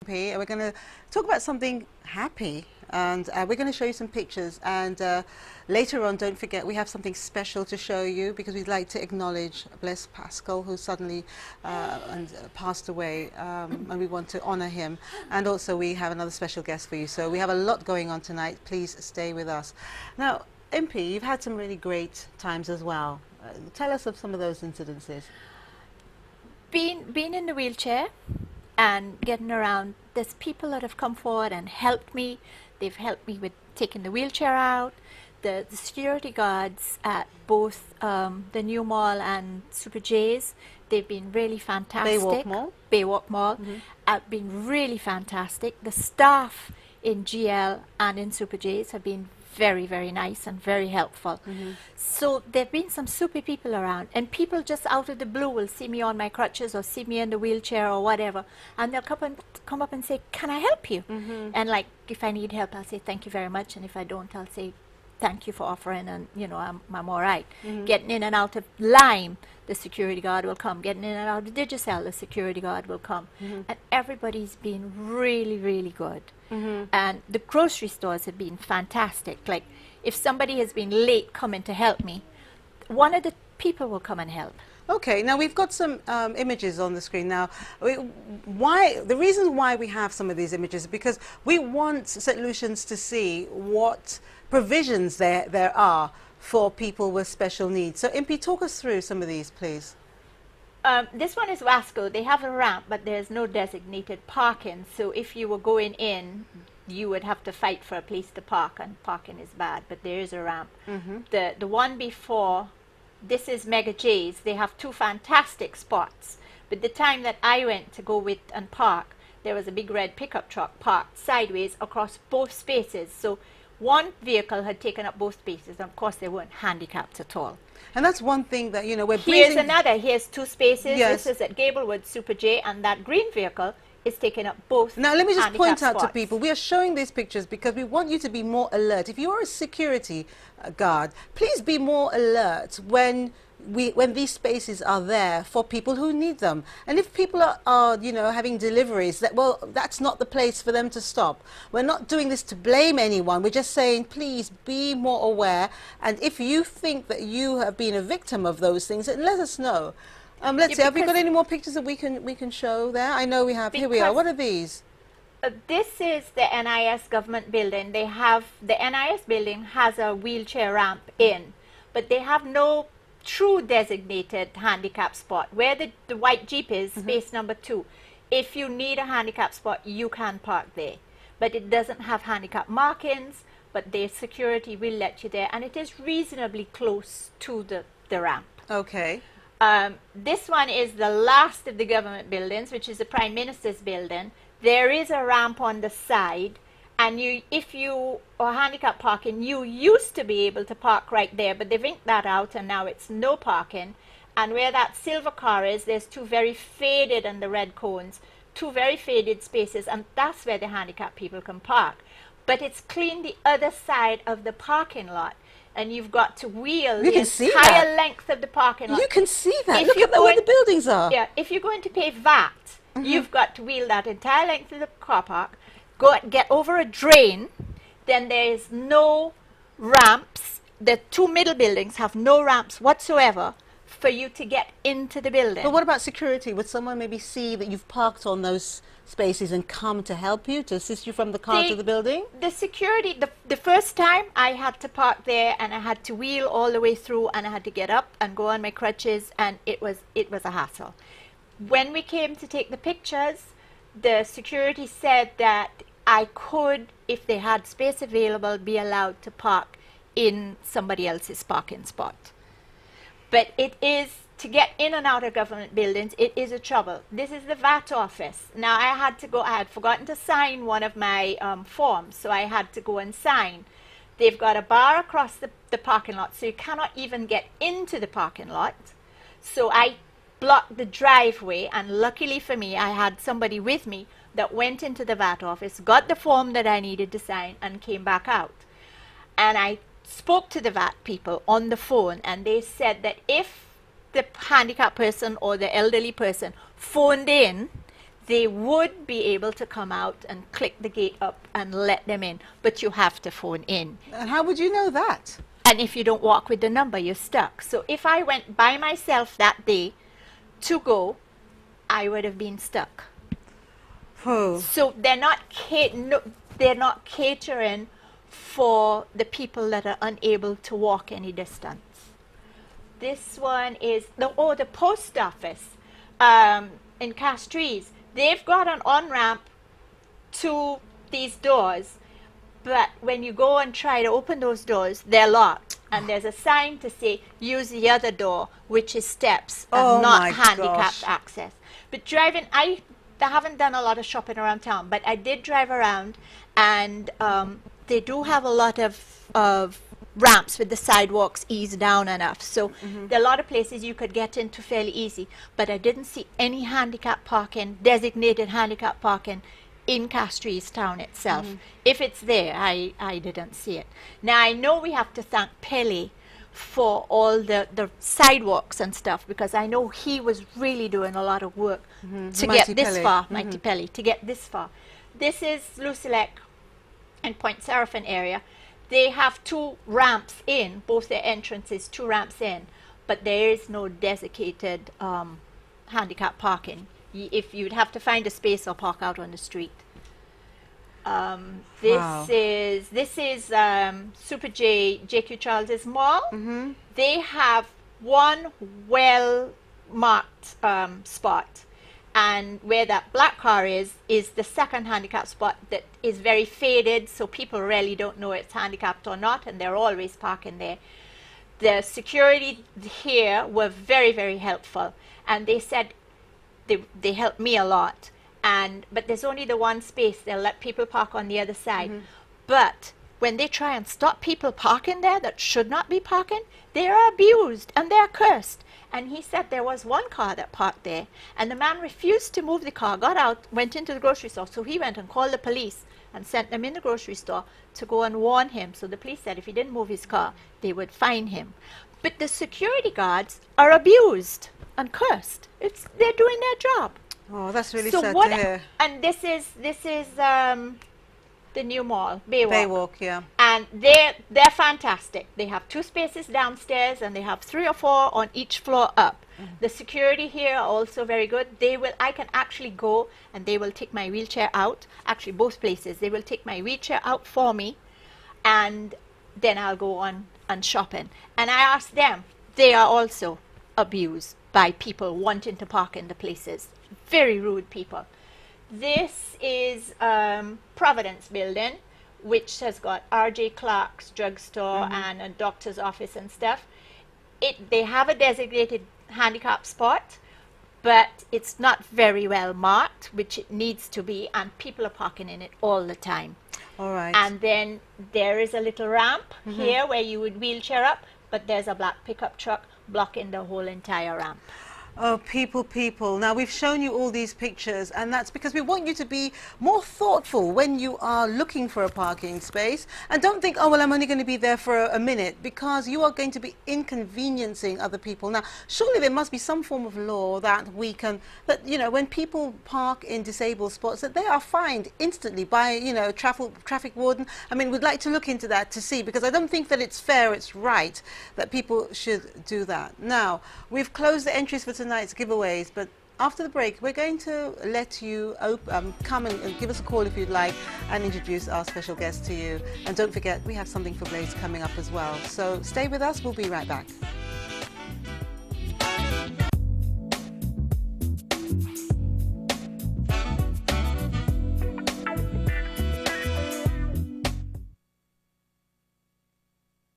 And we're going to talk about something happy, and we're going to show you some pictures, and later on, don't forget, we have something special to show you because we'd like to acknowledge Bless Pascal, who suddenly passed away, and we want to honor him. And also we have another special guest for you, so we have a lot going on tonight. Please stay with us. Now, MP, you've had some really great times as well. Tell us of some of those incidences. Being in the wheelchair and getting around, there's people that have come forward and helped me. They've helped me with taking the wheelchair out. The security guards at both the New Mall and Super J's, they've been really fantastic. Baywalk Mall have been really fantastic. The staff in GL and in Super J's have been very, very nice and very helpful. So there have been some super people around, and people just out of the blue will see me on my crutches or see me in the wheelchair or whatever, and they'll come up and say, can I help you? And like, if I need help, I'll say thank you very much, and if I don't, I'll say thank you for offering, and you know, I'm all right. Getting in and out of Lime, the security guard will come. Getting in and out of Digicel, the security guard will come. And everybody's been really, really good. And the grocery stores have been fantastic. Like, if somebody has been late coming to help me, one of the people will come and help. Okay, now we've got some images on the screen now. The reason why we have some of these images is because we want St. Lucians to see what provisions there are for people with special needs. So, MP, talk us through some of these, please. This one is Wasco. They have a ramp, but there's no designated parking. So if you were going in, you would have to fight for a place to park, and parking is bad, but there is a ramp. The one before, this is Mega J's. They have two fantastic spots. But the time that I went to go with and park, there was a big red pickup truck parked sideways across both spaces. So one vehicle had taken up both spaces, and of course they weren't handicapped at all. And that's one thing that, you know, we're Here's another. Here's two spaces. Yes. This is at Gablewood Super J, and that green vehicle is taking up both. Now, let me just point out spots to people, we are showing these pictures because we want you to be more alert. If you are a security guard, please be more alert when these spaces are there for people who need them. And if people are you know, having deliveries, that's not the place for them to stop. We're not doing this to blame anyone. We're just saying, please be more aware. And if you think that you have been a victim of those things, then let us know. Let's see, have we got any more pictures that we can show there? I know we have. Here we are. What are these? This is the NIS government building. They have, the NIS building has a wheelchair ramp in, but they have no true designated handicap spot. Where the white Jeep is, space number 2, if you need a handicap spot, you can park there. But it doesn't have handicap markings, but the security will let you there, and it is reasonably close to the ramp. Okay. This one is the last of the government buildings, which is the Prime Minister's building. There is a ramp on the side, and if you are handicap parking, you used to be able to park right there, but they've inked that out, and now it's no parking. And where that silver car is, there's two very faded, and the red cones, two very faded spaces, and that's where the handicap people can park. But it's clean the other side of the parking lot, and you've got to wheel the entire length of the parking lot. You can see that. Look at where the buildings are. Yeah, if you're going to pay VAT, you've got to wheel that entire length of the car park, get over a drain. Then there is no ramps. The two middle buildings have no ramps whatsoever for you to get into the building. But what about security? Would someone maybe see that you've parked on those spaces and come to help you, to assist you from the car to the building? The security, the first time I had to park there, and I had to wheel all the way through, and I had to get up and go on my crutches, and it was a hassle. When we came to take the pictures, the security said that I could, if they had space available, be allowed to park in somebody else's parking spot. But it is, to get in and out of government buildings, it is a trouble. This is the VAT office. Now I had forgotten to sign one of my forms, so I had to go and sign. They've got a bar across the parking lot, so you cannot even get into the parking lot. So I blocked the driveway, and luckily for me, I had somebody with me that went into the VAT office, got the form that I needed to sign, and came back out. And I spoke to the VAT people on the phone, and they said that if the handicapped person or the elderly person phoned in, they would be able to come out and click the gate up and let them in, but you have to phone in. And how would you know that? And if you don't walk with the number, you're stuck. So if I went by myself that day to go, I would have been stuck. Oh. So they're not catering for the people that are unable to walk any distance. This one is the post office in Castries. They've got an on-ramp to these doors, but when you go and try to open those doors, they're locked. And there's a sign to say, use the other door, which is steps and not handicapped access. But driving, I haven't done a lot of shopping around town, but I did drive around, and they do have a lot of ramps with the sidewalks eased down enough. So there are a lot of places you could get into fairly easy, but I didn't see any handicap parking, designated handicap parking in Castries town itself. If it's there, I didn't see it. Now I know we have to thank Pele for all the sidewalks and stuff, because I know he was really doing a lot of work to get this far, Mighty Pele, to get this far. This is Lucilec and Point Seraphine area. They have 2 ramps in, both their entrances, 2 ramps in, but there is no designated handicap parking. If you'd have to find a space or park out on the street. This is Super JQ Charles's Mall. They have one well marked spot, and where that black car is the second handicap spot that is very faded, so people really don't know it's handicapped or not, and they're always parking there. The security here were very, very helpful, and they said they helped me a lot. But there's only the one space. They'll let people park on the other side. But when they try and stop people parking there that should not be parking, they are abused and they're cursed. And he said there was one car that parked there, and the man refused to move the car, got out, went into the grocery store. So he went and called the police and sent them in the grocery store to go and warn him. So the police said if he didn't move his car, they would fine him. But the security guards are abused and cursed. They're doing their job. Oh, that's really sad to hear. And this is the new mall, Baywalk. Yeah. And they're fantastic. They have 2 spaces downstairs, and they have 3 or 4 on each floor up. The security here are also very good. I can actually go, and they will take my wheelchair out. Actually, both places. They will take my wheelchair out for me, and then I'll go on and shopping. And I asked them, they are also abused by people wanting to park in the places. Very rude people. This is Providence building, which has got R.J. Clark's drugstore and a doctor's office and stuff. They have a designated handicap spot, but it's not very well marked, which it needs to be, and people are parking in it all the time. All right. And then there is a little ramp here where you would wheelchair up, but there's a black pickup truck blocking the whole entire ramp. Oh, people. Now, we've shown you all these pictures, and that's because we want you to be more thoughtful when you are looking for a parking space. And don't think, oh, well, I'm only going to be there for a minute, because you are going to be inconveniencing other people. Now, surely there must be some form of law that you know, when people park in disabled spots, that they are fined instantly by, you know, traffic warden. I mean, we'd like to look into that to see, because I don't think that it's fair, it's right that people should do that. Now, we've closed the entries for tonight's giveaways, but after the break we're going to let you come and give us a call if you'd like, and introduce our special guest to you. And don't forget, we have something for Blaze coming up as well, so stay with us. We'll be right back.